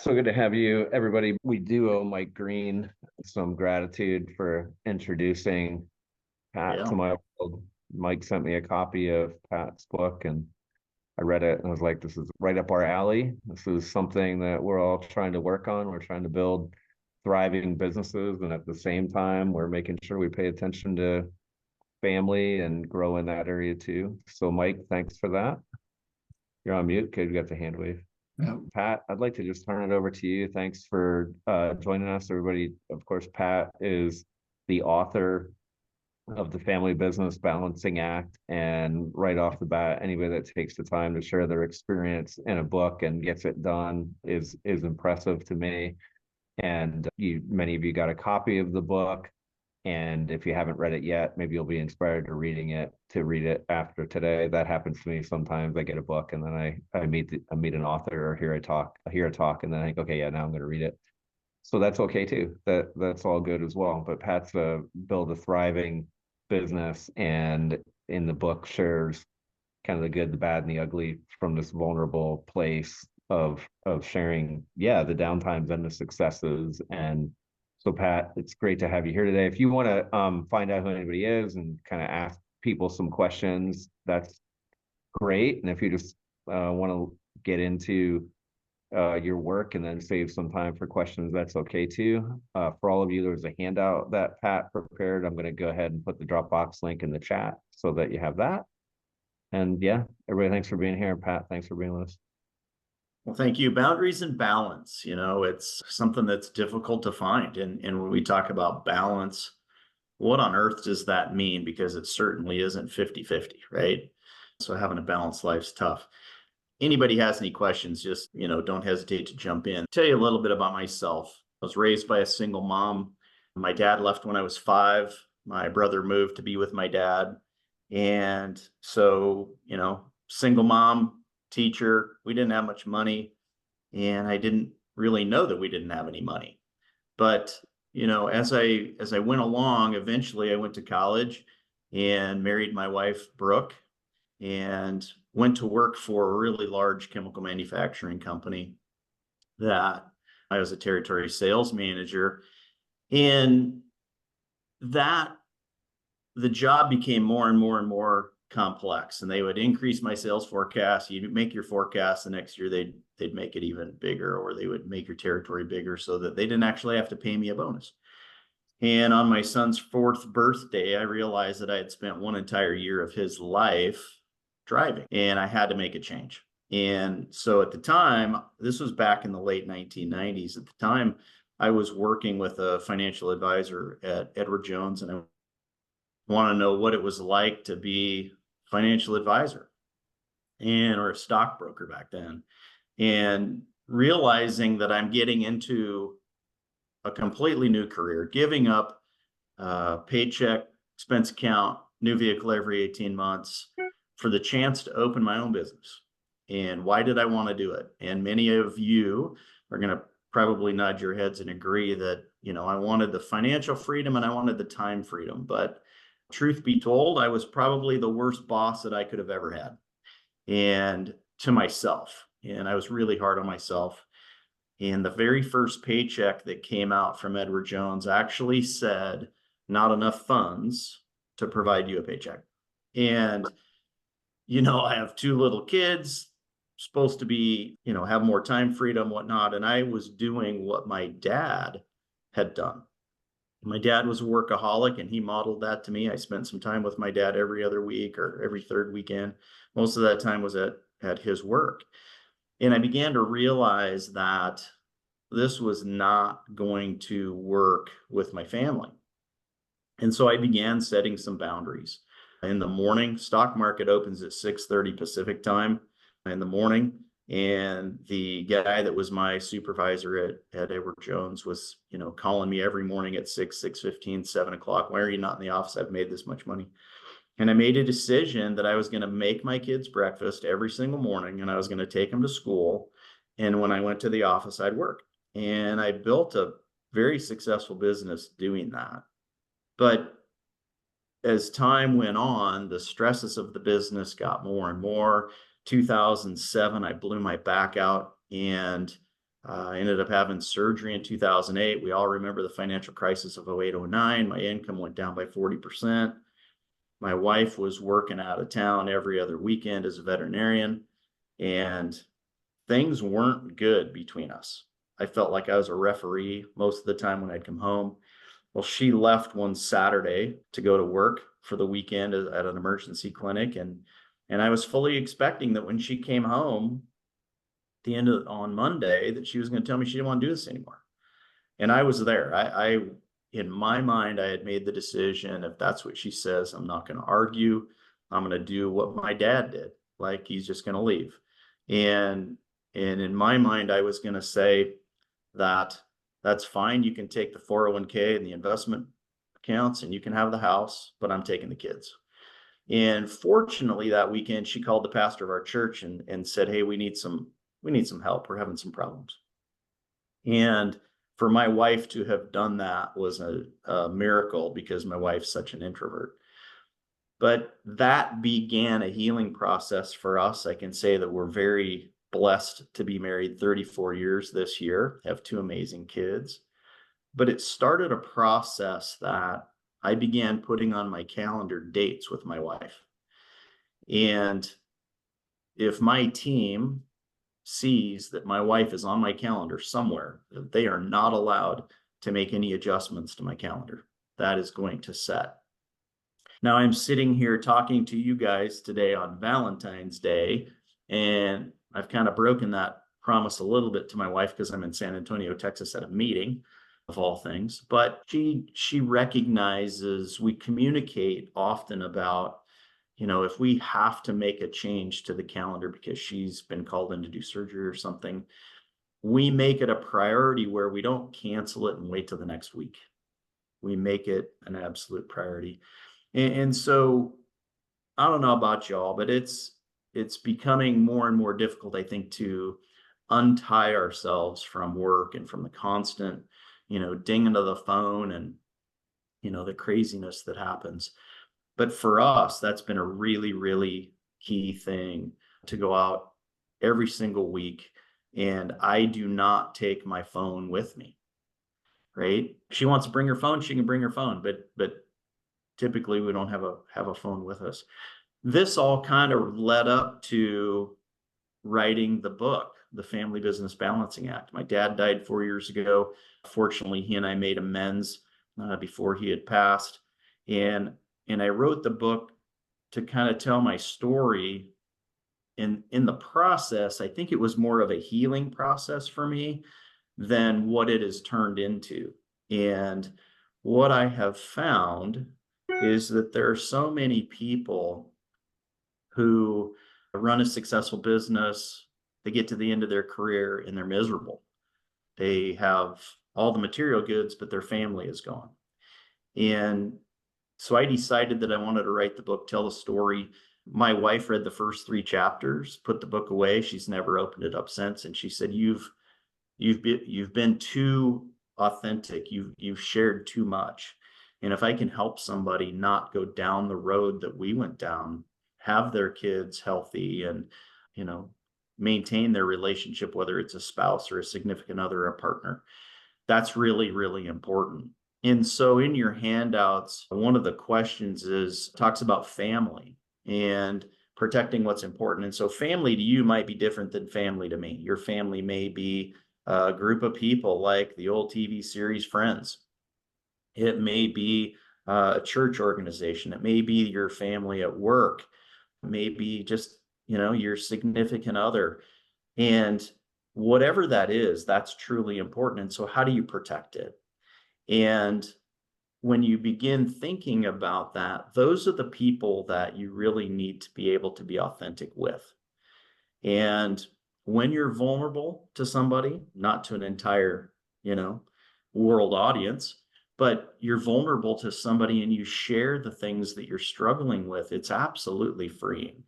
So good to have you, everybody. We do owe Mike Green some gratitude for introducing Pat Yeah. to my world. Mike sent me a copy of Pat's book, and I read it and was like, this is right up our alley. This is something that we're all trying to work on. We're trying to build thriving businesses, and at the same time, we're making sure we pay attention to family and grow in that area too. So, Mike, thanks for that. You're on mute. Okay, you got the hand wave. Yeah. Pat, I'd like to just turn it over to you. Thanks for joining us, everybody. Of course, Pat is the author of the Family Business Balancing Act. And right off the bat, anybody that takes the time to share their experience in a book and gets it done is impressive to me. And many of you got a copy of the book. And if you haven't read it yet, maybe you'll be inspired to read it after today. That happens to me sometimes. I get a book and then I meet an author or hear a talk, and then I think, okay, yeah, now I'm going to read it. So that's okay too. That's all good as well. But Pat's build a thriving business, and in the book shares kind of the good, the bad, and the ugly from this vulnerable place of sharing, yeah, the downtimes and the successes. And so, Pat, it's great to have you here today. If you want to find out who anybody is and kind of ask people some questions, that's great. And if you just want to get into your work and then save some time for questions, that's okay too. For all of you, there's a handout that Pat prepared. I'm going to go ahead and put the Dropbox link in the chat so that you have that. And yeah, everybody, thanks for being here. Pat, thanks for being with us. Well, thank you. Boundaries and balance, it's something that's difficult to find. And when we talk about balance, what on earth does that mean? Because it certainly isn't 50-50, right? So having a balanced life's tough. Anybody has any questions, just, don't hesitate to jump in. Tell you a little bit about myself. I was raised by a single mom. My dad left when I was 5. My brother moved to be with my dad. And so, single mom, teacher, we didn't have much money. And I didn't really know that we didn't have any money. But, as I went along, eventually I went to college and married my wife, Brooke, and went to work for a really large chemical manufacturing company that I was a territory sales manager. And that the job became more and more and more complex, and they would increase my sales forecast. You'd make your forecast the next year, they'd make it even bigger, or they would make your territory bigger so that they didn't actually have to pay me a bonus. And on my son's 4th birthday, I realized that I had spent one entire year of his life driving, and I had to make a change. And so at the time, this was back in the late 1990s. At the time, I was working with a financial advisor at Edward Jones, and I want to know what it was like to be financial advisor or a stockbroker back then, and realizing that I'm getting into a completely new career, giving up paycheck, expense account, new vehicle every 18 months for the chance to open my own business. And why did I want to do it? And many of you are going to probably nod your heads and agree that, I wanted the financial freedom and I wanted the time freedom. But truth be told, I was probably the worst boss that I could have ever had, and to myself. And I was really hard on myself. And the very first paycheck that came out from Edward Jones actually said, not enough funds to provide you a paycheck. And, I have 2 little kids, supposed to be, have more time freedom, whatnot. And I was doing what my dad had done. My dad was a workaholic, and he modeled that to me. I spent some time with my dad every other week or every 3rd weekend. Most of that time was at his work. And I began to realize that this was not going to work with my family. And so I began setting some boundaries. In the morning, stock market opens at 6:30 Pacific time in the morning. And the guy that was my supervisor at Edward Jones was, calling me every morning at 6:15, 7 o'clock. Why are you not in the office? I've made this much money. And I made a decision that I was going to make my kids breakfast every single morning, and I was going to take them to school. And when I went to the office, I'd work. And I built a very successful business doing that. But as time went on, the stresses of the business got more and more. 2007, I blew my back out, and I ended up having surgery in 2008. We all remember the financial crisis of 08, 09. My income went down by 40%. My wife was working out of town every other weekend as a veterinarian, and things weren't good between us. I felt like I was a referee most of the time when I'd come home. Well, she left one Saturday to go to work for the weekend at an emergency clinic, and I was fully expecting that when she came home the end of on Monday that she was going to tell me she didn't want to do this anymore. And I was there. I in my mind, I had made the decision, if that's what she says, I'm not going to argue. I'm going to do what my dad did. Like, he's just going to leave. And in my mind, I was going to say that that's fine. You can take the 401k and the investment accounts and you can have the house, but I'm taking the kids. And fortunately, that weekend, she called the pastor of our church and said, hey, we need some help. We're having some problems. And for my wife to have done that was a miracle, because my wife's such an introvert. But that began a healing process for us. I can say that we're very blessed to be married 34 years this year, have two amazing kids. But it started a process that I began putting on my calendar dates with my wife. And if my team sees that my wife is on my calendar somewhere, they are not allowed to make any adjustments to my calendar. That is going to set. Now, I'm sitting here talking to you guys today on Valentine's Day, and I've kind of broken that promise a little bit to my wife because I'm in San Antonio, Texas at a meeting of all things. But she recognizes, we communicate often about, if we have to make a change to the calendar because she's been called in to do surgery or something, we make it a priority where we don't cancel it and wait till the next week. We make it an absolute priority. And so I don't know about y'all, but it's becoming more and more difficult, I think, to untie ourselves from work and from the constant, dinging of the phone and, the craziness that happens. But for us, that's been a really, really key thing, to go out every single week. And I do not take my phone with me, right? If she wants to bring her phone, she can bring her phone, but typically we don't have a phone with us. This all kind of led up to writing the book, The Family Business Balancing Act. My dad died 4 years ago. Fortunately, he and I made amends before he had passed. And I wrote the book to kind of tell my story. In the process, I think it was more of a healing process for me than what it has turned into. And what I have found is that there are so many people who run a successful business, they get to the end of their career and they're miserable. They have all the material goods, but their family is gone. And so I decided that I wanted to write the book, tell the story. My wife read the first 3 chapters, put the book away. She's never opened it up since. And she said, you've been too authentic. You've shared too much. And if I can help somebody not go down the road that we went down, have their kids healthy and, maintain their relationship, whether it's a spouse or a significant other or a partner, that's really, really important. And so in your handouts, one of the questions talks about family and protecting what's important. And so family to you might be different than family to me. Your family may be a group of people like the old TV series Friends. It may be a church organization. It may be your family at work. It may be just, your significant other. And whatever that is, that's truly important. And so how do you protect it? And when you begin thinking about that, those are the people that you really need to be able to be authentic with. And when you're vulnerable to somebody, not to an entire, world audience, but you're vulnerable to somebody and you share the things that you're struggling with, it's absolutely freeing.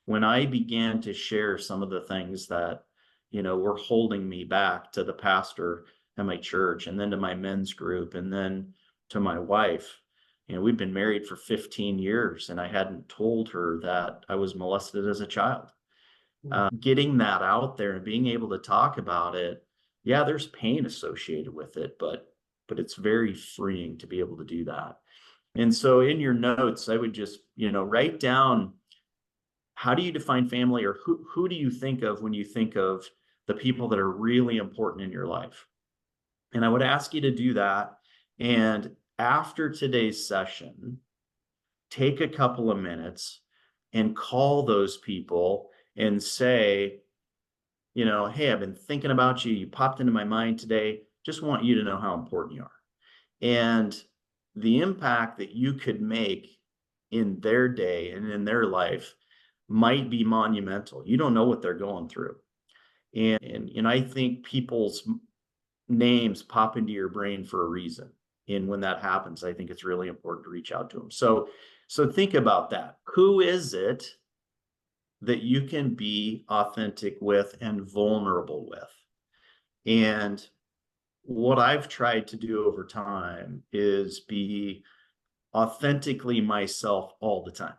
When I began to share some of the things that, were holding me back to the pastor at my church, and then to my men's group, and then to my wife, we've been married for 15 years and I hadn't told her that I was molested as a child. Getting that out there and being able to talk about it, yeah, there's pain associated with it, but it's very freeing to be able to do that. And so in your notes, I would just, write down, how do you define family, or who do you think of when you think of the people that are really important in your life? And I would ask you to do that. And after today's session, take a couple of minutes and call those people and say, hey, I've been thinking about you. You popped into my mind today. Just want you to know how important you are. And the impact that you could make in their day and in their life might be monumental. You don't know what they're going through. And I think people's names pop into your brain for a reason. And when that happens, I think it's really important to reach out to them. So think about that. Who is it that you can be authentic with and vulnerable with? And what I've tried to do over time is be authentically myself all the time.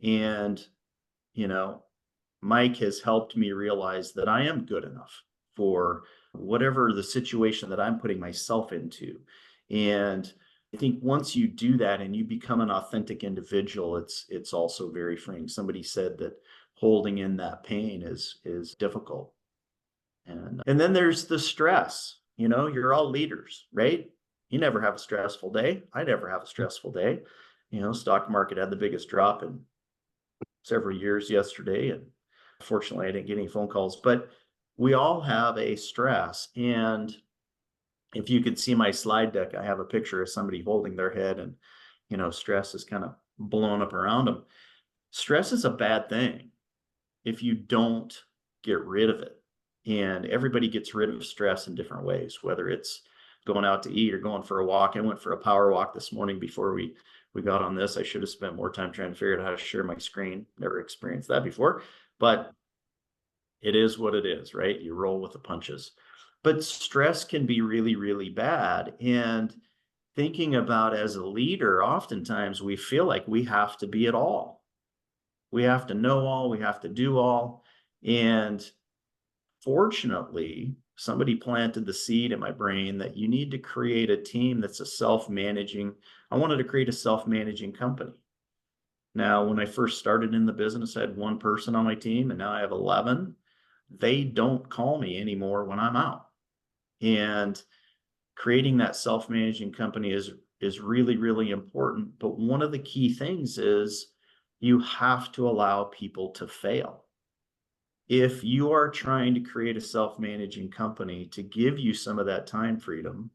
And, Mike has helped me realize that I am good enough for whatever the situation that I'm putting myself into. And I think once you do that and you become an authentic individual, it's also very freeing. Somebody said that holding in that pain is difficult. And then there's the stress. You're all leaders, right? You never have a stressful day. I never have a stressful day. Stock market had the biggest drop in several years yesterday, and fortunately I didn't get any phone calls, but we all have a stress. And if you could see my slide deck, I have a picture of somebody holding their head, and stress is kind of blown up around them. Stress is a bad thing if you don't get rid of it. And everybody gets rid of stress in different ways, whether it's going out to eat or going for a walk. I went for a power walk this morning before we got on this. I should have spent more time trying to figure out how to share my screen. Never experienced that before, but it is what it is, right? You roll with the punches. But stress can be really, really bad. And thinking about, as a leader, oftentimes we feel like we have to be it all. We have to know all, we have to do all. And fortunately, somebody planted the seed in my brain that you need to create a team that's a self-managing. I wanted to create a self-managing company. Now, when I first started in the business, I had one person on my team, and now I have 11. They don't call me anymore when I'm out. And creating that self-managing company is really, really important. But one of the key things is you have to allow people to fail. If you are trying to create a self-managing company to give you some of that time freedom,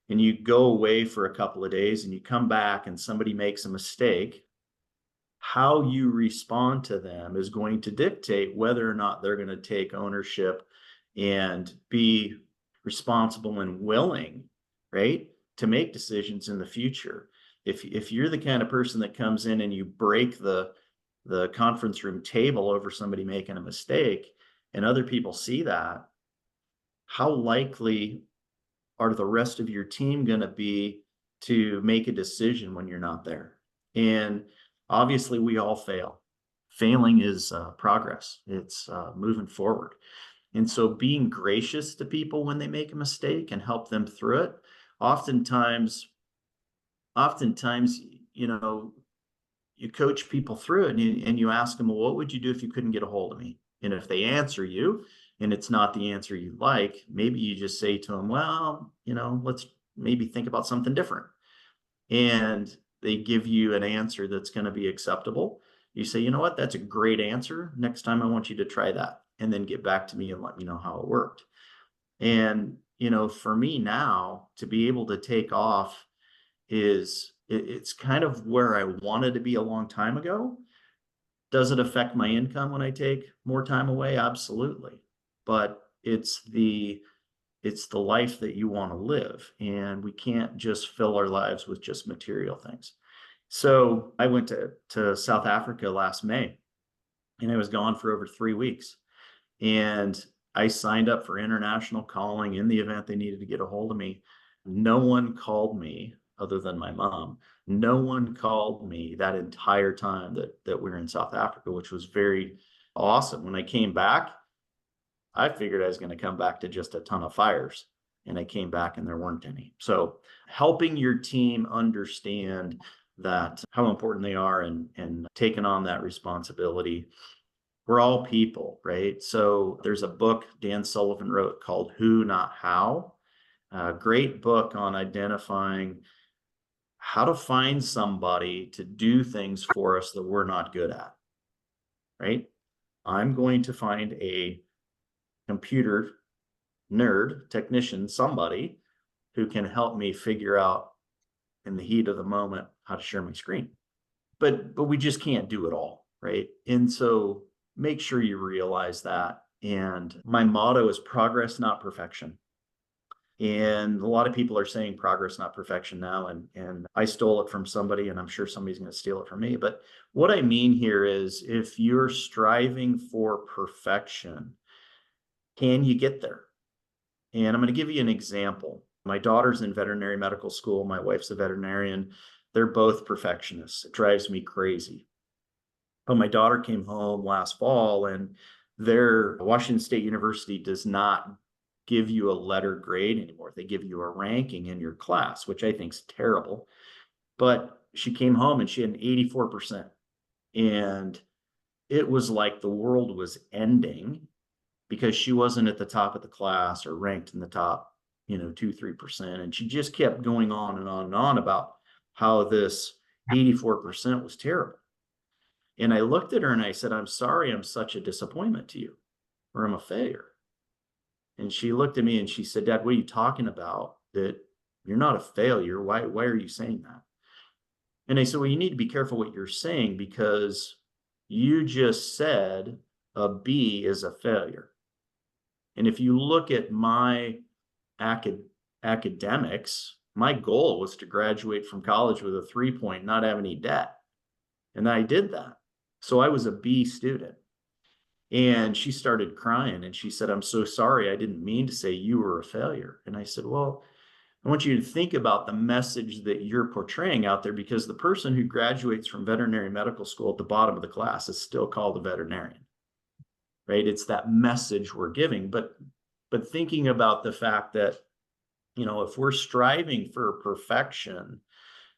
and you go away for a couple of days and you come back and somebody makes a mistake, how you respond to them is going to dictate whether or not they're going to take ownership and be responsible and willing, right, to make decisions in the future. If you're the kind of person that comes in and you break the conference room table over somebody making a mistake, and other people see that, how likely are the rest of your team going to be to make a decision when you're not there? And obviously we all fail. Failing is progress. It's moving forward. And so being gracious to people when they make a mistake and help them through it, oftentimes, you coach people through it, and you ask them, well, what would you do if you couldn't get a hold of me? And if they answer you and it's not the answer you like, maybe you just say to them, well, let's maybe think about something different. And they give you an answer that's going to be acceptable. You say, you know what, that's a great answer. Next time I want you to try that, and then get back to me and let me know how it worked. And, for me now, to be able to take off it's kind of where I wanted to be a long time ago. Does it affect my income when I take more time away? Absolutely. But it's the life that you want to live, and we can't just fill our lives with just material things. So I went to South Africa last May, and I was gone for over 3 weeks. And I signed up for international calling in the event they needed to get a hold of me. No one called me other than my mom. No one called me that entire time that we were in South Africa, which was very, Awesome. When I came back, I figured I was going to come back to just a ton of fires. And I came back and there weren't any. So helping your team understand that how important they are and taking on that responsibility. We're all people, right? So there's a book Dan Sullivan wrote called Who, Not How. A great book on identifying how to find somebody to do things for us that we're not good at, right? I'm going to find a computer nerd, technician, somebody who can help me figure out in the heat of the moment how to share my screen. But we just can't do it all, right? And so make sure you realize that. And my motto is progress, not perfection. And a lot of people are saying progress, not perfection now. And I stole it from somebody, and I'm sure somebody's going to steal it from me. But what I mean here is if you're striving for perfection, can you get there? And I'm going to give you an example. My daughter's in veterinary medical school. My wife's a veterinarian. They're both perfectionists. It drives me crazy. But my daughter came home last fall, and their Washington State University does not give you a letter grade anymore. They give you a ranking in your class, which I think is terrible. But she came home and she had an 84%. And it was like the world was ending because she wasn't at the top of the class or ranked in the top, 2-3%. And she just kept going on and on and on about how this 84% was terrible. And I looked at her and I said, I'm sorry, I'm such a disappointment to you, or I'm a failure. And she looked at me and she said, Dad, what are you talking about? That you're not a failure. Why are you saying that? And I said, well, you need to be careful what you're saying, because you just said a B is a failure. And if you look at my academics, my goal was to graduate from college with a 3.0, not have any debt. And I did that. So I was a B student. And she started crying and she said, I'm so sorry. I didn't mean to say you were a failure. And I said, well, I want you to think about the message that you're portraying out there, because the person who graduates from veterinary medical school at the bottom of the class is still called a veterinarian, right? It's that message we're giving. But thinking about the fact that, if we're striving for perfection,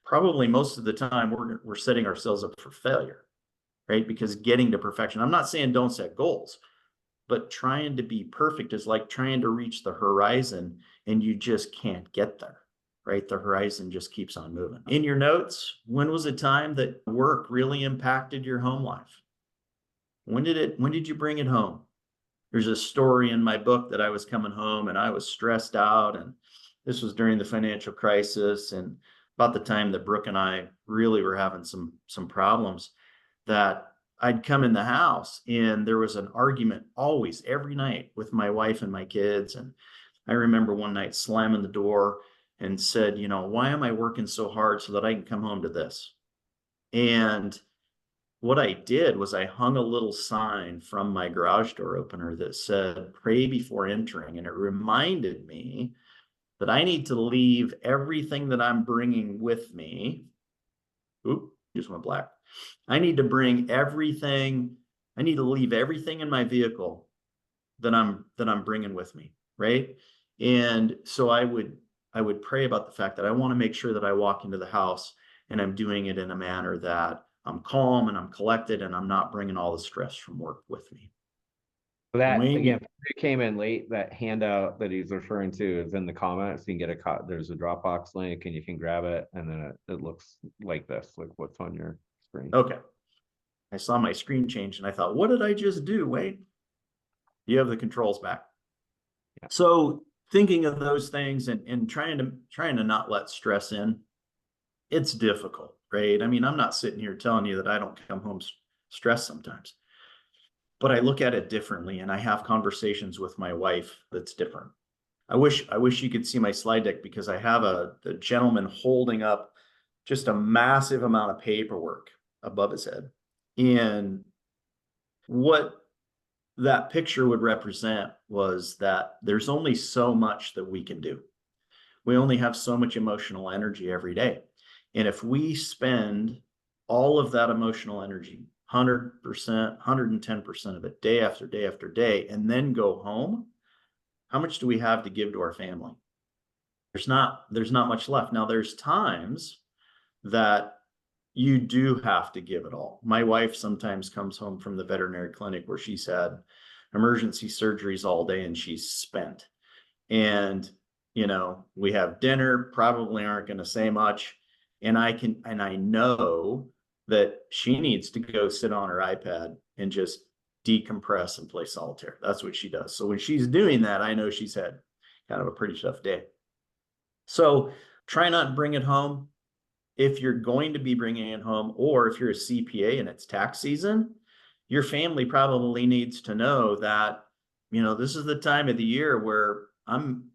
probably most of the time we're setting ourselves up for failure, right? Because getting to perfection, I'm not saying don't set goals, but trying to be perfect is like trying to reach the horizon and you just can't get there, right? The horizon just keeps on moving. In your notes, when was a time that work really impacted your home life? When did you bring it home? There's a story in my book that I was coming home and I was stressed out, and this was during the financial crisis and about the time that Brooke and I really were having some problems, that I'd come in the house and there was an argument always every night with my wife and my kids. And I remember one night slamming the door and said, why am I working so hard so that I can come home to this? And what I did was I hung a little sign from my garage door opener that said, pray before entering. And it reminded me that I need to leave everything that I'm bringing with me. Oop, just went black. I need to bring everything. I need to leave everything in my vehicle that I'm bringing with me, right? And so I would pray about the fact that I want to make sure that I walk into the house and I'm doing it in a manner that I'm calm and I'm collected and I'm not bringing all the stress from work with me. That Wayne, again, it came in late. That handout that he's referring to is in the comments. You can get there's a Dropbox link and you can grab it, and then it looks like this, like what's on your screen. Okay. I saw my screen change and I thought, what did I just do, Wayne? You have the controls back. Yeah. So thinking of those things and trying to not let stress in, it's difficult, right? I mean, I'm not sitting here telling you that I don't come home stressed sometimes, but I look at it differently and I have conversations with my wife that's different. I wish you could see my slide deck, because I have the gentleman holding up just a massive amount of paperwork above his head. And what that picture would represent was that there's only so much that we can do. We only have so much emotional energy every day. And if we spend all of that emotional energy 100%, 110% of it, day after day after day, and then go home, how much do we have to give to our family? There's not much left. Now, there's times that you do have to give it all. My wife sometimes comes home from the veterinary clinic where she's had emergency surgeries all day and she's spent. And, we have dinner, probably aren't going to say much. And I know that she needs to go sit on her iPad and just decompress and play solitaire. That's what she does. So when she's doing that, I know she's had kind of a pretty tough day. So try not to bring it home. If you're going to be bringing it home, or if you're a CPA and it's tax season, your family probably needs to know that, this is the time of the year where I'm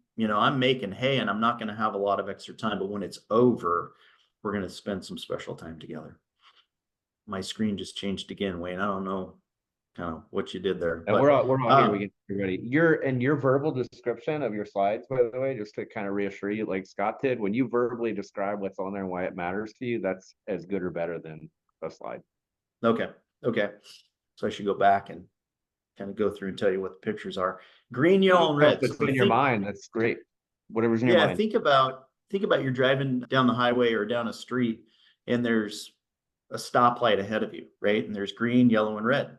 making hay and I'm not going to have a lot of extra time. But when it's over, we're going to spend some special time together. My screen just changed again, Wayne. I don't know kind of what you did there. And but, we're all here. We can everybody. Your verbal description of your slides, by the way, just to kind of reassure you, like Scott did, when you verbally describe what's on there and why it matters to you, that's as good or better than a slide. Okay. So I should go back and kind of go through and tell you what the pictures are. Green, yellow, and red. It's in your mind. That's great. Whatever's in your mind. Think about you're driving down the highway or down a street and there's a stoplight ahead of you, right? And there's green, yellow, and red.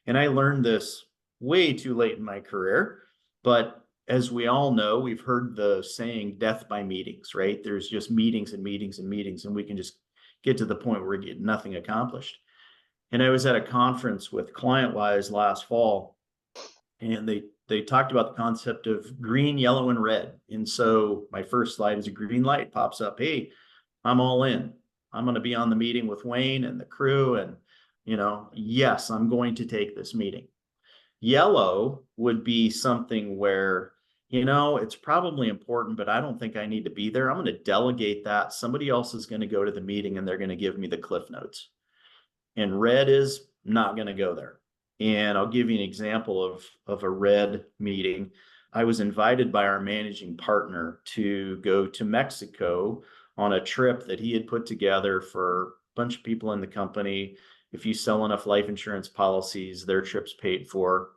And I learned this way too late in my career, but as we all know, we've heard the saying death by meetings, right? There's just meetings and meetings and meetings, and we can just get to the point where we get nothing accomplished. And I was at a conference with ClientWise last fall, and they talked about the concept of green, yellow, and red. And so my first slide is a green light pops up. Hey, I'm all in. I'm going to be on the meeting with Wayne and the crew. And, yes, I'm going to take this meeting. Yellow would be something where, it's probably important, but I don't think I need to be there. I'm going to delegate that. Somebody else is going to go to the meeting and they're going to give me the cliff notes. And red is not going to go there. And I'll give you an example of a red meeting. I was invited by our managing partner to go to Mexico on a trip that he had put together for a bunch of people in the company. If you sell enough life insurance policies, their trip's paid for.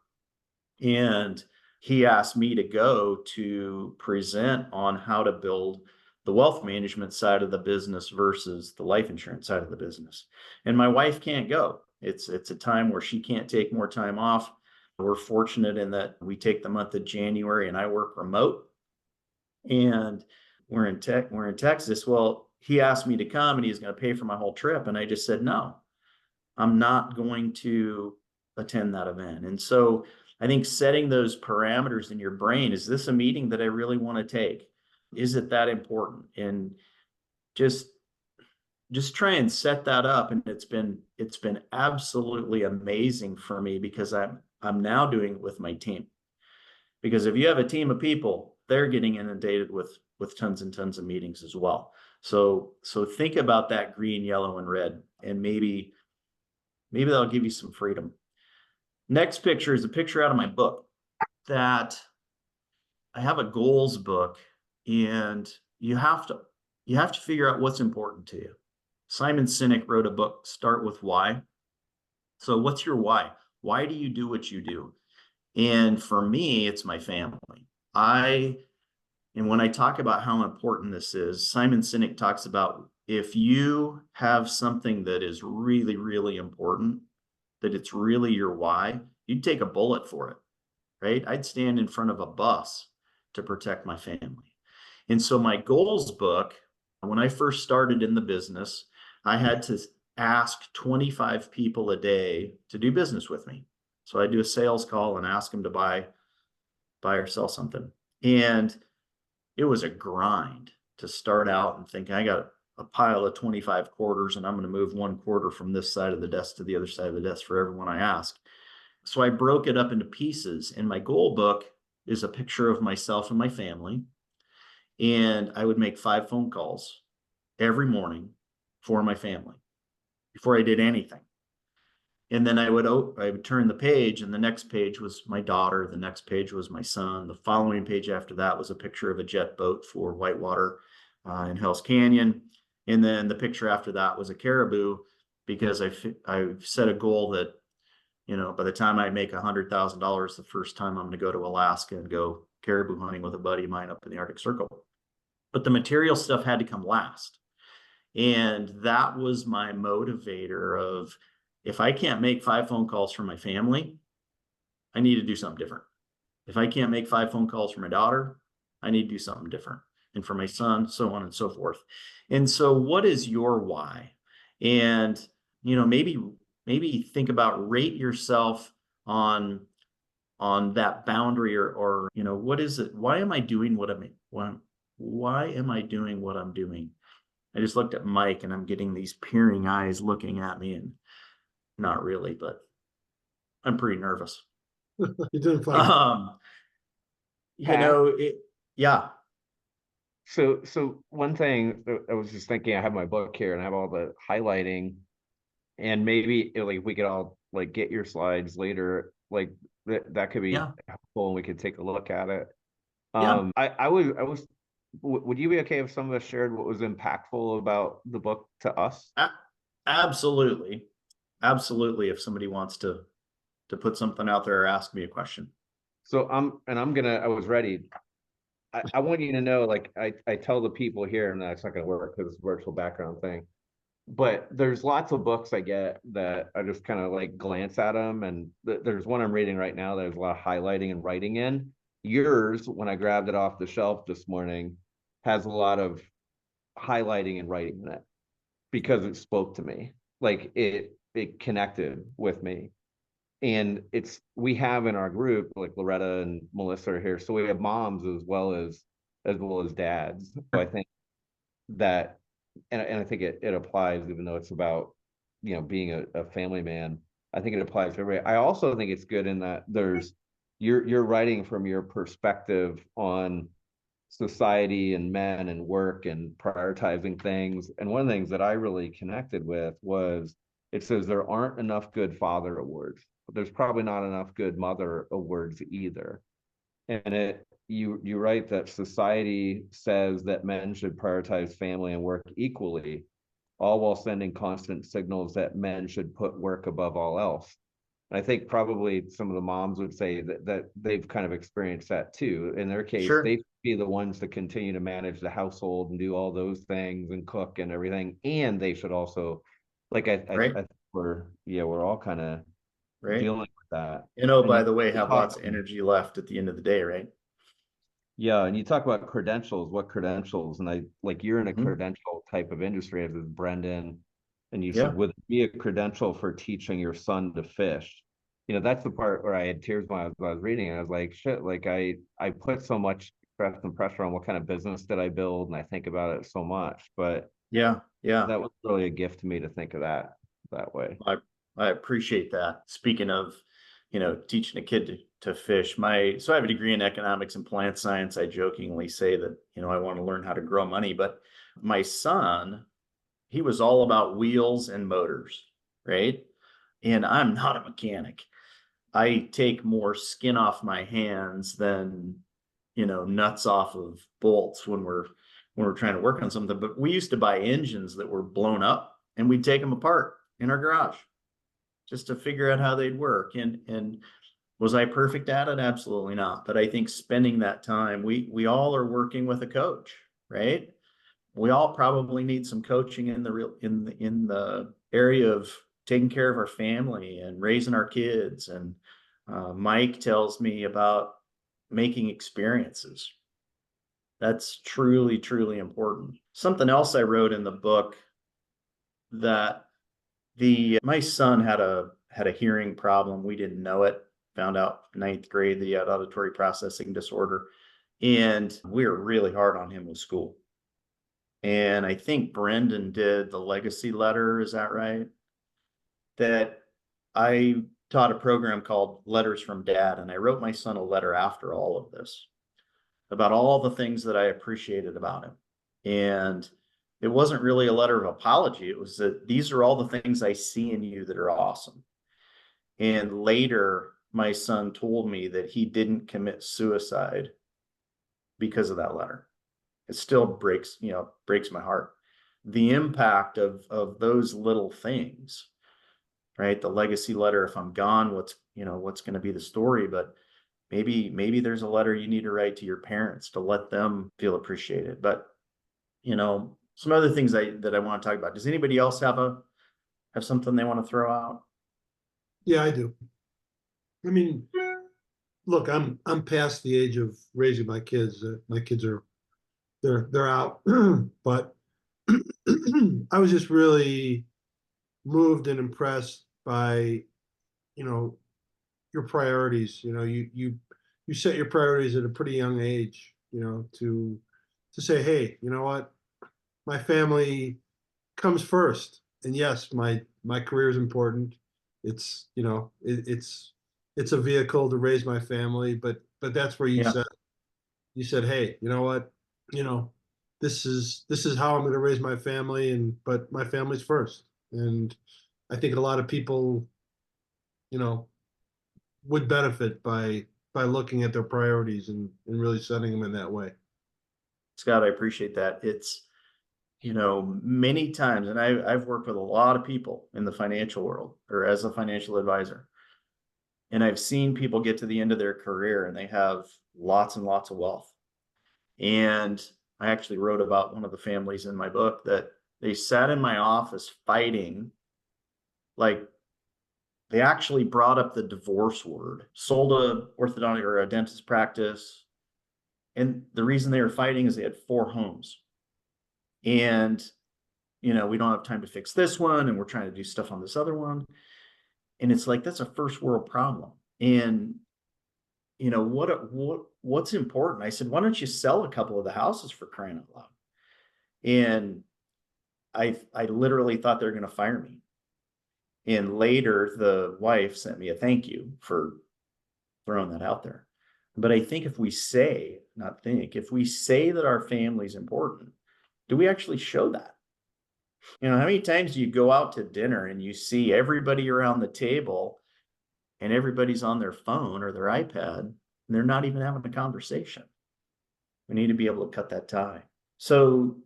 And he asked me to go to present on how to build the wealth management side of the business versus the life insurance side of the business. And my wife can't go. It's a time where she can't take more time off. We're fortunate in that we take the month of January and I work remote. And we're in Texas. Well, he asked me to come and he's going to pay for my whole trip. And I just said, no, I'm not going to attend that event. And so I think setting those parameters in your brain, is this a meeting that I really want to take? Is it that important? And just try and set that up. And it's been absolutely amazing for me because I'm now doing it with my team. Because if you have a team of people, they're getting inundated with tons and tons of meetings as well. So think about that green, yellow, and red, and maybe that'll give you some freedom. Next picture is a picture out of my book that I have a goals book, and you have to figure out what's important to you. Simon Sinek wrote a book, Start With Why. So what's your why? Why do you do what you do? And for me, it's my family. And when I talk about how important this is, Simon Sinek talks about if you have something that is really, really important, that it's really your why, you'd take a bullet for it, right? I'd stand in front of a bus to protect my family. And so my goals book, when I first started in the business, I had to ask 25 people a day to do business with me. So I do a sales call and ask them to buy or sell something. And it was a grind to start out and think, I got a pile of 25 quarters and I'm going to move one quarter from this side of the desk to the other side of the desk for everyone I ask. So I broke it up into pieces. And my goal book is a picture of myself and my family. And I would make 5 phone calls every morning for my family before I did anything. And then I would turn the page, and the next page was my daughter. The next page was my son. The following page after that was a picture of a jet boat for Whitewater in Hell's Canyon. And then the picture after that was a caribou, because I've set a goal that, by the time I make $100,000, the first time I'm going to go to Alaska and go caribou hunting with a buddy of mine up in the Arctic Circle. But the material stuff had to come last. And that was my motivator of, if I can't make 5 phone calls for my family, I need to do something different. If I can't make 5 phone calls for my daughter, I need to do something different. And for my son, so on and so forth. And so what is your why? And, maybe think about, rate yourself on that boundary, or what is it? Why am I doing what why am I doing what I'm doing? I just looked at Mike and I'm getting these peering eyes looking at me, and not really, but I'm pretty nervous. You did fine. Yeah. So one thing I was just thinking, I have my book here and I have all the highlighting, and maybe like we could all like get your slides later, like that could be helpful and we could take a look at it. I was would you be okay if some of us shared what was impactful about the book to us? Absolutely. If somebody wants to put something out there or ask me a question. So I was ready. I want you to know, like I tell the people here, and that's not going to work because it's a virtual background thing, but there's lots of books I get that I just kind of like glance at them, and there's one I'm reading right now. There's a lot of highlighting and writing in. Yours, when I grabbed it off the shelf this morning, has a lot of highlighting and writing in it because it spoke to me. Like it connected with me. And we have in our group, like Loretta and Melissa are here, so we have moms as well as dads. So I think that, and I think it applies, even though it's about being a family man. I think it applies to everybody. I also think it's good in that you're writing from your perspective on society and men and work and prioritizing things. And one of the things that I really connected with was, it says there aren't enough good father awards, but there's probably not enough good mother awards either. And you write that society says that men should prioritize family and work equally, all while sending constant signals that men should put work above all else. And I think probably some of the moms would say that they've kind of experienced that too. In their case, Sure. they should be the ones to continue to manage the household and do all those things and cook and everything. And they should also, like Right. we're all kind of dealing with that. By the way, have lots of energy left at the end of the day, right? Yeah, and you talk about credentials, what credentials, and you're in a credential type of industry, as is Brendan, and you said, would it be a credential for teaching your son to fish? That's the part where I had tears when I was reading it. I was like, shit, like I put so much stress and pressure on what kind of business did I build, and I think about it so much, but that was really a gift to me to think of that way. I appreciate that. Speaking of, teaching a kid to fish, so I have a degree in economics and plant science. I jokingly say that, I want to learn how to grow money, but my son, he was all about wheels and motors, right? And I'm not a mechanic. I take more skin off my hands than, nuts off of bolts when we're trying to work on something. But we used to buy engines that were blown up, and we'd take them apart in our garage just to figure out how they'd work. And was I perfect at it? Absolutely not. But I think spending that time, we all are working with a coach, right? We all probably need some coaching in the area of taking care of our family and raising our kids. And Mike tells me about making experiences. That's truly, truly important. Something else I wrote in the book, that my son had a hearing problem. We didn't know it. Found out 9th grade that he had auditory processing disorder, and we were really hard on him with school. And I think Brendan did the legacy letter. Is that right? That I taught a program called Letters from Dad, and I wrote my son a letter after all of this about all the things that I appreciated about him. And it wasn't really a letter of apology. It was that these are all the things I see in you that are awesome. And later, my son told me that he didn't commit suicide because of that letter. It still breaks my heart. the impact of those little things, right? The legacy letter, if I'm gone, what's going to be the story? But maybe there's a letter you need to write to your parents to let them feel appreciated. But some other things that I want to talk about. Does anybody else have something they want to throw out? Yeah, I do. I mean, look, I'm past the age of raising my kids. My kids are they're out, but I was just really moved and impressed by, you know, your priorities. You set your priorities at a pretty young age, to say, hey, you know what, my family comes first. And yes, my career is important. It's, it's a vehicle to raise my family, but that's where Yeah. you said, hey, you know what, you know, this is how I'm going to raise my family, but my family's first. And I think a lot of people, you know, would benefit by looking at their priorities and really setting them in that way. Scott, I appreciate that. It's, many times, and I've worked with a lot of people in the financial world or as a financial advisor, and I've seen people get to the end of their career and they have lots and lots of wealth. And I actually wrote about one of the families in my book that they sat in my office fighting, like they actually brought up the divorce word, sold a orthodontic or a dentist practice. And the reason they were fighting is they had 4 homes. And, we don't have time to fix this one. And we're trying to do stuff on this other one. And it's like, that's a first world problem. And, what's important? I said, why don't you sell a couple of the houses, for crying out loud? And I literally thought they were going to fire me. And later the wife sent me a thank you for throwing that out there. But I think if we say that our family is important, do we actually show that? How many times do you go out to dinner and you see everybody around the table and everybody's on their phone or their iPad and they're not even having a conversation? We need to be able to cut that tie. So,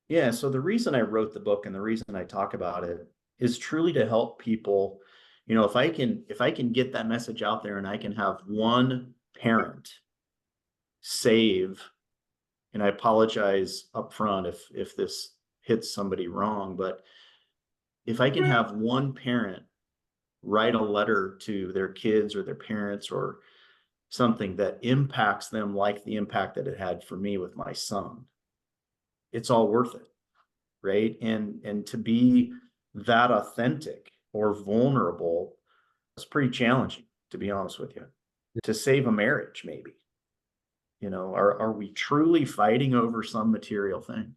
yeah, so the reason I wrote the book and the reason I talk about it is truly to help people. If I can get that message out there and I can have one parent save, and I apologize up front if this hits somebody wrong, but if I can have one parent write a letter to their kids or their parents or something that impacts them like the impact that it had for me with my son, it's all worth it, right? And to be that authentic or vulnerable, it's pretty challenging, to be honest with you. To save a marriage, maybe. Are we truly fighting over some material thing?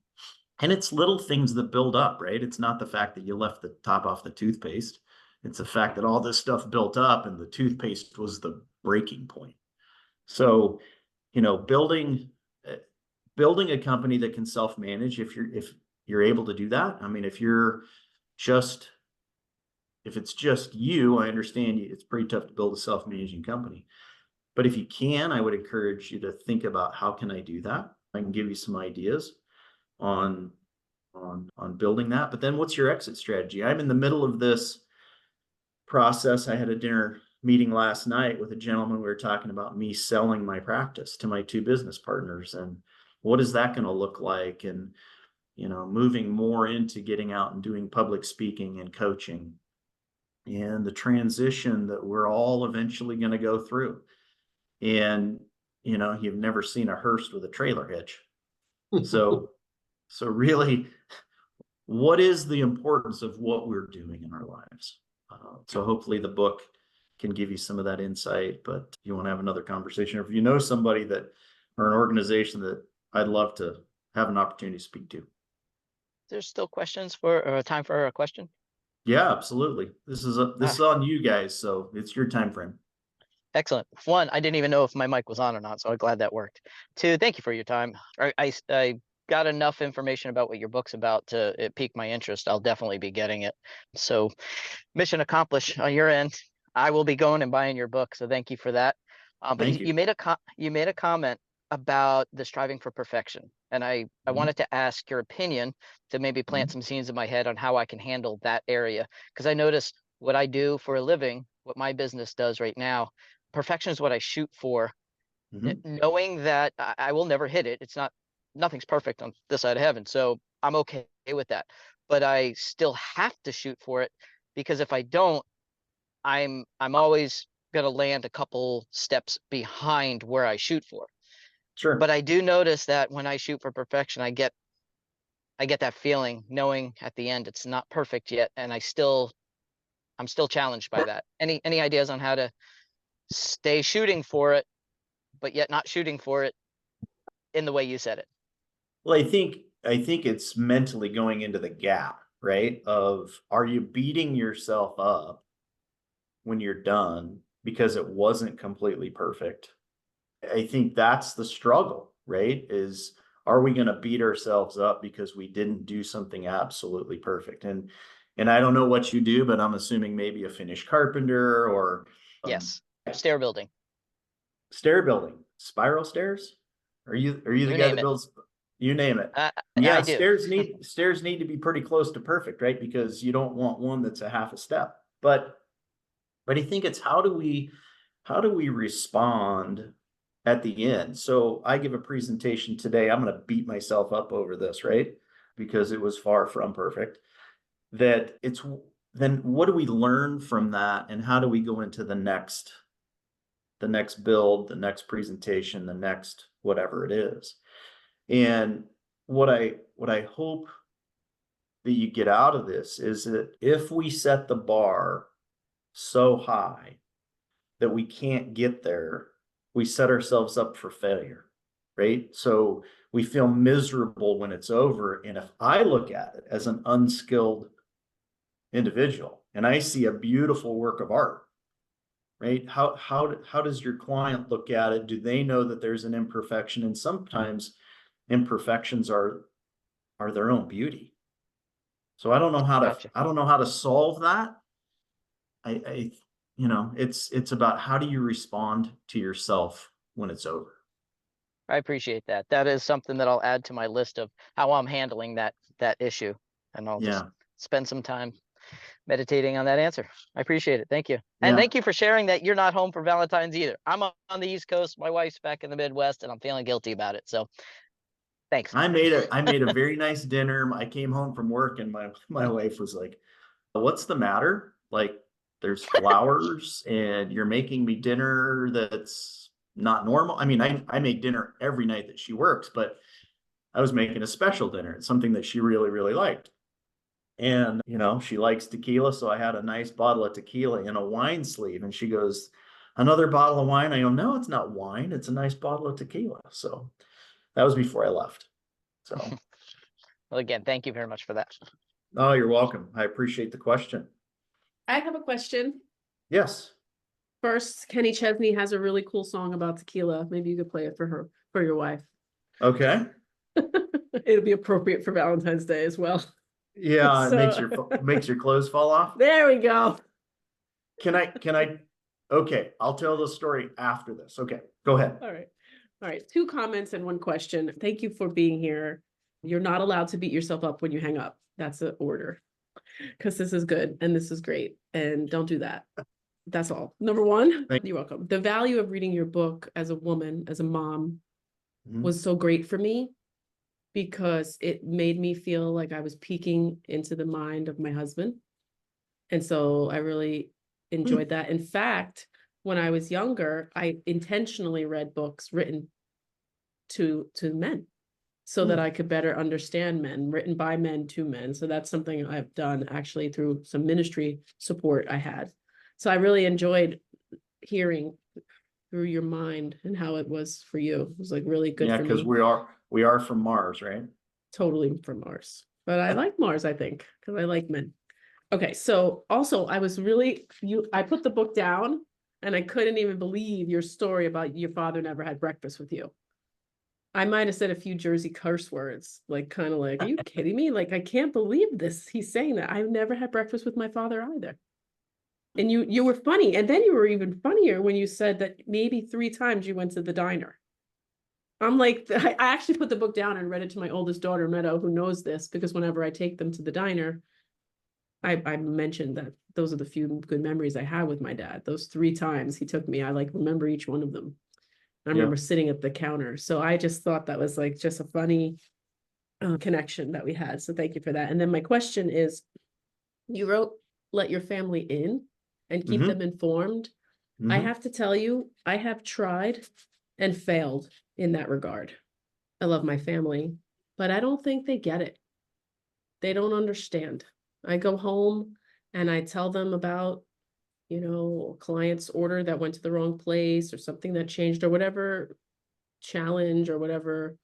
And it's little things that build up, right? It's not the fact that you left the top off the toothpaste. It's the fact that all this stuff built up and the toothpaste was the breaking point. So, building a company that can self-manage, if you're able to do that. I mean, if it's just you, I understand it's pretty tough to build a self-managing company. But if you can, I would encourage you to think about, how can I do that? I can give you some ideas on building that. But then what's your exit strategy? I'm in the middle of this process. I had a dinner meeting last night with a gentleman. We were talking about me selling my practice to my 2 business partners, and what is that going to look like? And, moving more into getting out and doing public speaking and coaching, and the transition that we're all eventually going to go through. And, you've never seen a hearse with a trailer hitch. So really, what is the importance of what we're doing in our lives? So hopefully the book can give you some of that insight. But if you want to have another conversation, or if you know somebody or an organization that I'd love to have an opportunity to speak to. There's still questions or time for a question? Yeah, absolutely. This is on you guys, so it's your time frame. Excellent. 1, I didn't even know if my mic was on or not, so I'm glad that worked. 2, thank you for your time. I got enough information about what your book's about to it pique my interest. I'll definitely be getting it. So mission accomplished on your end. I will be going and buying your book, so thank you for that. But Thank you. you made a comment about the striving for perfection. And I Mhm. wanted to ask your opinion to maybe plant some seeds in my head on how I can handle that area. Because I notice what I do for a living, what my business does right now, perfection is what I shoot for, Mhm. knowing that I will never hit it. It's not, nothing's perfect on this side of heaven. So I'm okay with that. But I still have to shoot for it, because if I don't, I'm always gonna land a couple steps behind where I shoot for. Sure. But I do notice that when I shoot for perfection, I get that feeling knowing at the end it's not perfect yet, and I'm still challenged by that. Any ideas on how to stay shooting for it, but yet not shooting for it in the way you said it? Well, I think it's mentally going into the gap, right? Of, are you beating yourself up when you're done because it wasn't completely perfect? I think that's the struggle, right? Is, are we going to beat ourselves up because we didn't do something absolutely perfect? And I don't know what you do, but I'm assuming maybe a finished carpenter or Yes. Stair building. stair building, spiral stairs. Are you the You guy name that it. builds? You name it. I Yeah, do. stairs need to be pretty close to perfect, right? Because you don't want one that's a half a step. But I think it's, how do we respond at the end? So I give a presentation today. I'm going to beat myself up over this, right? Because it was far from perfect. That it's, then what do we learn from that, and how do we go into the next build, the next presentation, the next whatever it is? And what I hope that you get out of this is that if we set the bar so high that we can't get there, we set ourselves up for failure, right? So we feel miserable when it's over. And if I look at it as an unskilled individual and I see a beautiful work of art, right? How does your client look at it? Do they know that there's an imperfection? And sometimes imperfections are their own beauty. So Gotcha. I don't know how to solve that. I it's about, how do you respond to yourself when it's over? I appreciate that. That is something that I'll add to my list of how I'm handling that issue. And I'll just Yeah. spend some time meditating on that answer. I appreciate it. Thank you. And Yeah. thank you for sharing that you're not home for Valentine's either. I'm on the East Coast. My wife's back in the Midwest, and I'm feeling guilty about it. So thanks. I made a very nice dinner. I came home from work and my wife was like, "What's the matter? Like, there's flowers and you're making me dinner that's not normal." I mean, I make dinner every night that she works, but I was making a special dinner. It's something that she really, really liked. And, she likes tequila. So I had a nice bottle of tequila in a wine sleeve. And she goes, "Another bottle of wine?" I go, "No, it's not wine. It's a nice bottle of tequila." So that was before I left. So, Well, again, thank you very much for that. oh, you're welcome. I appreciate the question. I have a question. Yes. First, Kenny Chesney has a really cool song about tequila. Maybe you could play it for her, for your wife. Okay. It'll be appropriate for Valentine's Day as well. Yeah. It makes So- makes your clothes fall off. There we go. Can I, okay. I'll tell the story after this. Okay. Go ahead. All right. All right. 2 comments and 1 question. Thank you for being here. You're not allowed to beat yourself up when you hang up. That's an order. Because this is good and this is great. And don't do that. That's all. Number 1, you're welcome. The value of reading your book as a woman, as a mom, Mhm. was so great for me, because it made me feel like I was peeking into the mind of my husband. And so I really enjoyed that. In fact, when I was younger, I intentionally read books written to men so that I could better understand men, written by men to men. So that's something I've done actually through some ministry support I had. So I really enjoyed hearing through your mind and how it was for you. It was like really good Yeah, for because me. we are from Mars, right? Totally from Mars. But I like Mars, I think, because I like men. Okay, so also I was really, I put the book down and I couldn't even believe your story about your father never had breakfast with you. I might have said a few Jersey curse words, like kind of like, "Are you kidding me? Like, I can't believe this. He's saying that. I've never had breakfast with my father either." And you were funny. And then you were even funnier when you said that maybe 3 times you went to the diner. I'm like, I actually put the book down and read it to my oldest daughter, Meadow, who knows this, because whenever I take them to the diner, I mentioned that those are the few good memories I had with my dad. Those 3 times he took me, I like remember each one of them. I remember sitting at the counter. So I just thought that was like just a funny connection that we had. So thank you for that. And then my question is, you wrote, let your family in and keep them informed. I have to tell you, I have tried and failed in that regard. I love my family, but I don't think they get it. They don't understand. I go home and I tell them about, you know, a client's order that went to the wrong place or something that changed or whatever challenge or whatever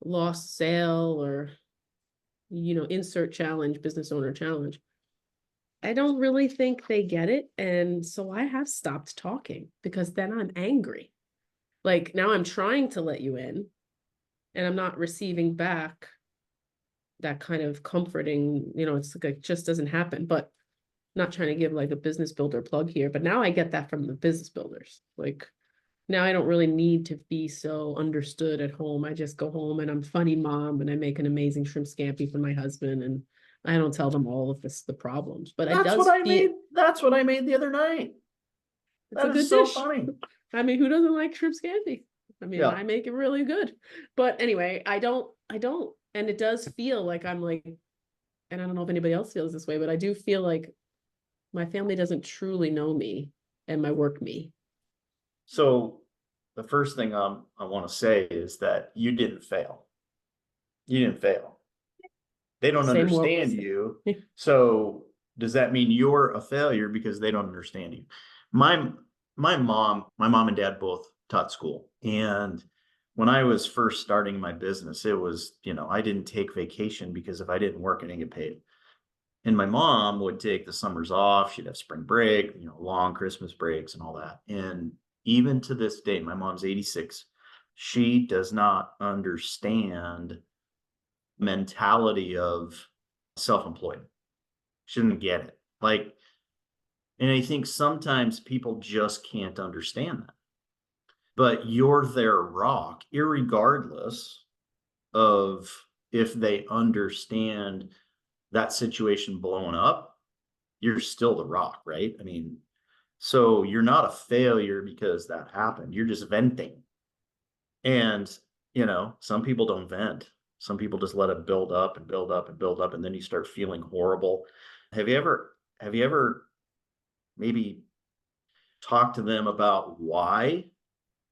lost sale or, you know, insert challenge, business owner challenge. I don't really think they get it. And so I have stopped talking because then I'm angry. Like now I'm trying to let you in and I'm not receiving back that kind of comforting, you know, it's like it just doesn't happen. But not trying to give like a business builder plug here, but now I get that from the business builders. Like now I don't really need to be so understood at home. I just go home and I'm funny mom and I make an amazing shrimp scampi for my husband and I don't tell them all of the problems. But it does feel That's what I made the other night. it's a good so dish. funny. I mean, who doesn't like shrimp scampi? I mean, Yeah. I make it really good. But anyway, I don't. And it does feel like I'm like, and I don't know if anybody else feels this way, but I do feel like my family doesn't truly know me and my work me. So the first thing I want to say is that you didn't fail. You didn't fail. They don't Say more. understand you. So does that mean you're a failure because they don't understand you? My mom and dad both taught school. And when I was first starting my business, it was, you know, I didn't take vacation because if I didn't work, I didn't get paid. And my mom would take the summers off. She'd have spring break, you know, long Christmas breaks and all that. And even to this day, my mom's 86. She does not understand mentality of self-employed. She didn't get it. Like, and I think sometimes people just can't understand that. But you're their rock, irregardless of if they understand that situation blowing up, you're still the rock, right? I mean, so you're not a failure because that happened. You're just venting. And, you know, some people don't vent. Some people just let it build up and build up and build up, and then you start feeling horrible. Have you ever maybe talked to them about why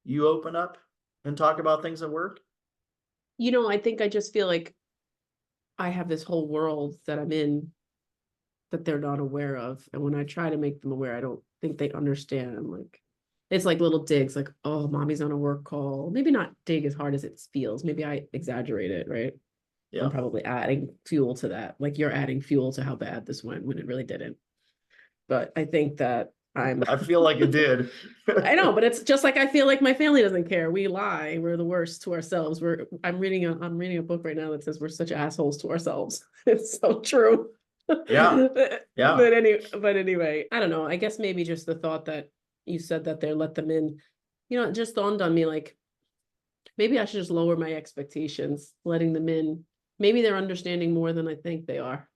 you open up and talk about things at work? You know, I think I just feel like I have this whole world that I'm in that they're not aware of. And when I try to make them aware, I don't think they understand. I'm like, it's like little digs, like, oh, mommy's on a work call. Maybe not dig as hard as it feels. Maybe I exaggerate it, right? Yeah. I'm probably adding fuel to that. Like you're adding fuel to how bad this went when it really didn't. But I think that I feel like it did. I know, but it's just like I feel like my family doesn't care. We lie. We're the worst to ourselves. I'm reading a book right now that says we're such assholes to ourselves. It's so true. Yeah. Yeah. But anyway, I don't know. I guess maybe just the thought that you said that they let them in, you know, it just dawned on me like maybe I should just lower my expectations, letting them in. Maybe they're understanding more than I think they are.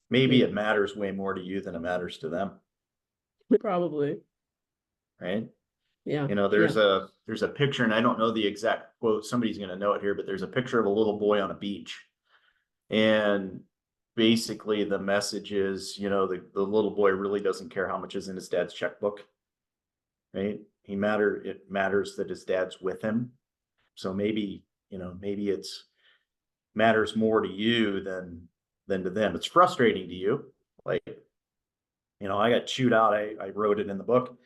Maybe it matters way more to you than it matters to them. Probably. Right. Yeah. You know, there's a picture, and I don't know the exact quote. Somebody's going to know it here, but there's a picture of a little boy on a beach. And basically the message is, you know, the little boy really doesn't care how much is in his dad's checkbook. Right. It matters that his dad's with him. So maybe, you know, maybe it's matters more to you than to them. It's frustrating to you. Like, you know, I got chewed out. I wrote it in the book.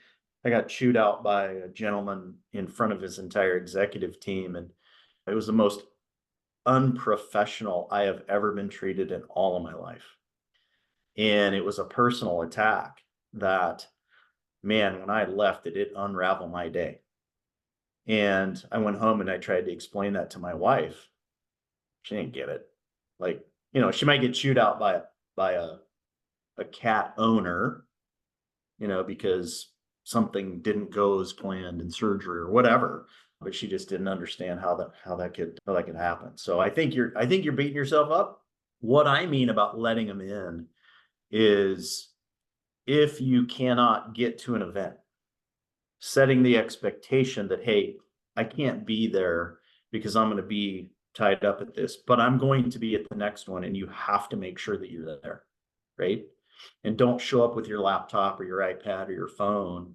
I got chewed out by a gentleman in front of his entire executive team. And it was the most unprofessional I have ever been treated in all of my life. And it was a personal attack that, man, when I left, it did unravel my day. And I went home and I tried to explain that to my wife. She didn't get it. Like, you know, she might get chewed out by a cat owner, you know, because something didn't go as planned in surgery or whatever. but she just didn't understand how that could happen. So I think you're beating yourself up. What I mean about letting them in is, if you cannot get to an event, setting the expectation that, hey, I can't be there because I'm going to be tied up at this, but I'm going to be at the next one, and you have to make sure that you're there, right? And don't show up with your laptop or your iPad or your phone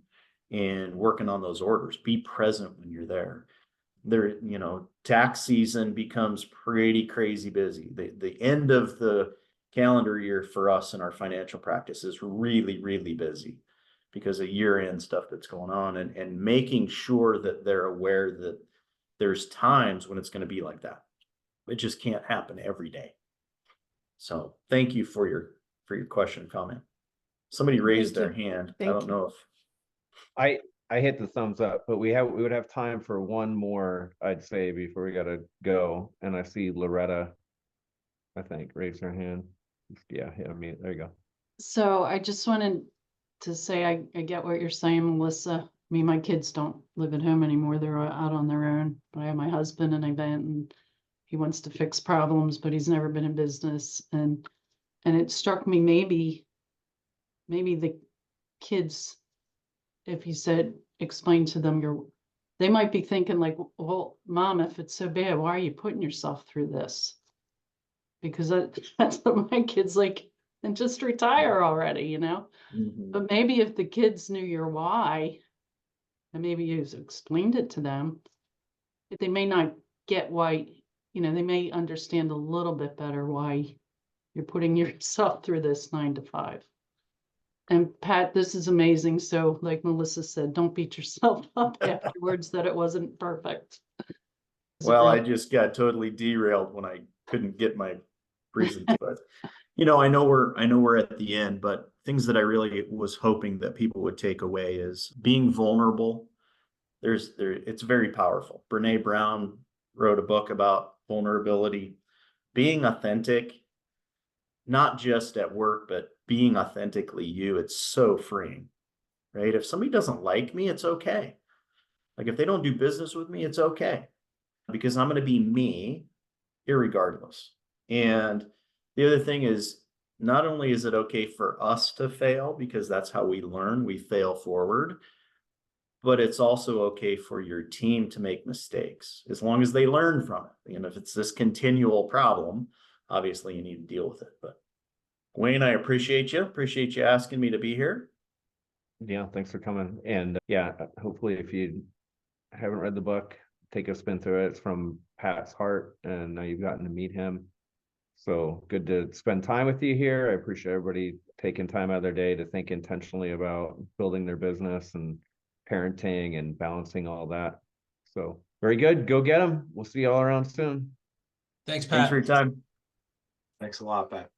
and working on those orders. Be present when you're there. There, tax season becomes pretty crazy busy. The end of the calendar year for us in our financial practice is really, really busy because of year-end stuff that's going on, and making sure that they're aware that there's times when it's going to be like that. It just can't happen every day. So thank you for your question and comment. Somebody raised their hand. I don't know if I hit the thumbs up, but we would have time for one more, I'd say, before we gotta go. And I see Loretta, I think, raise her hand. Yeah, there you go. So I just wanted to say, I get what you're saying, Melissa. I mean, my kids don't live at home anymore. They're out on their own. But I have my husband and event, and he wants to fix problems, but he's never been in business. And it struck me, maybe the kids, if you said, explain to them they might be thinking like, well, Mom, if it's so bad, why are you putting yourself through this? Because that's what my kids like, and just retire already, But maybe if the kids knew your why, and maybe you explained it to them, they may not get why, they may understand a little bit better why you're putting yourself through this 9 to 5. And Pat, this is amazing. So like Melissa said, don't beat yourself up afterwards that it wasn't perfect. Well, I just got totally derailed when I couldn't get my presentation. But I know we're at the end, but things that I really was hoping that people would take away is being vulnerable. It's very powerful. Brene Brown wrote a book about vulnerability, being authentic, not just at work, but being authentically you. It's so freeing, right? If somebody doesn't like me, it's okay. Like if they don't do business with me, it's okay, because I'm going to be me irregardless. And the other thing is, not only is it okay for us to fail, because that's how we learn, we fail forward, but it's also okay for your team to make mistakes as long as they learn from it. And if it's this continual problem, obviously you need to deal with it. But Wayne, I appreciate you asking me to be here. Yeah, thanks for coming. And hopefully if you haven't read the book, take a spin through it. It's from Pat's heart, and now you've gotten to meet him. So good to spend time with you here. I appreciate everybody taking time out of their day to think intentionally about building their business and parenting and balancing all that. So very good. Go get them. We'll see you all around soon. Thanks, Pat. Thanks for your time. Thanks a lot, Pat.